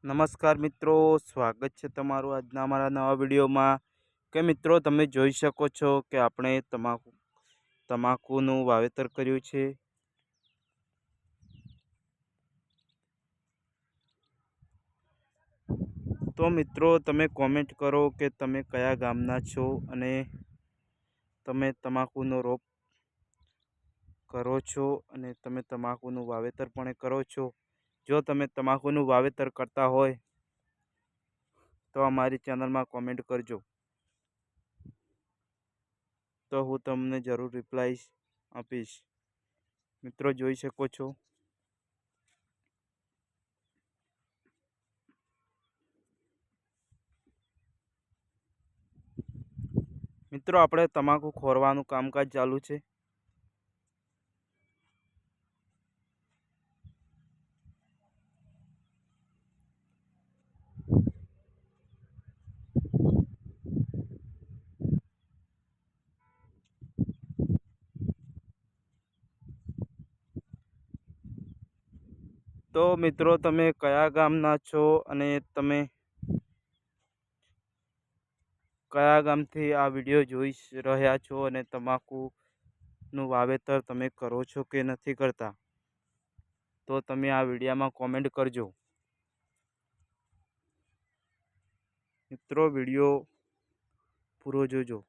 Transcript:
નમસ્કાર મિત્રો, સ્વાગત છે તમારું આજના અમારા નવા વિડીયોમાં. કે મિત્રો તમે જોઈ શકો છો કે આપણે તમાકુનું વાવેતર કર્યું છે. તો મિત્રો તમે કોમેન્ટ કરો કે તમે કયા ગામના છો અને તમે તમાકુનો રોપ કરો છો અને તમે તમાકુનું વાવેતર પણ કરો છો. જો તમે તમાકુનું વાવેતર કરતા હોય તો અમારી ચેનલમાં કોમેન્ટ કરજો, તો હું તમને જરૂર રિપ્લાય આપીશ. મિત્રો જોઈ શકો છો મિત્રો આપણે તમાકુ ખોરવાનું કામકાજ ચાલુ છે. તો મિત્રો તમે કયા ગામના છો અને તમે કયા ગામથી આ વિડીયો જોઈ રહ્યા છો અને તમાકુનું વાવેતર તમે કરો છો કે નથી કરતા, તો તમે આ વિડીયોમાં કોમેન્ટ કરજો. મિત્રો વિડીયો પૂરો જોજો.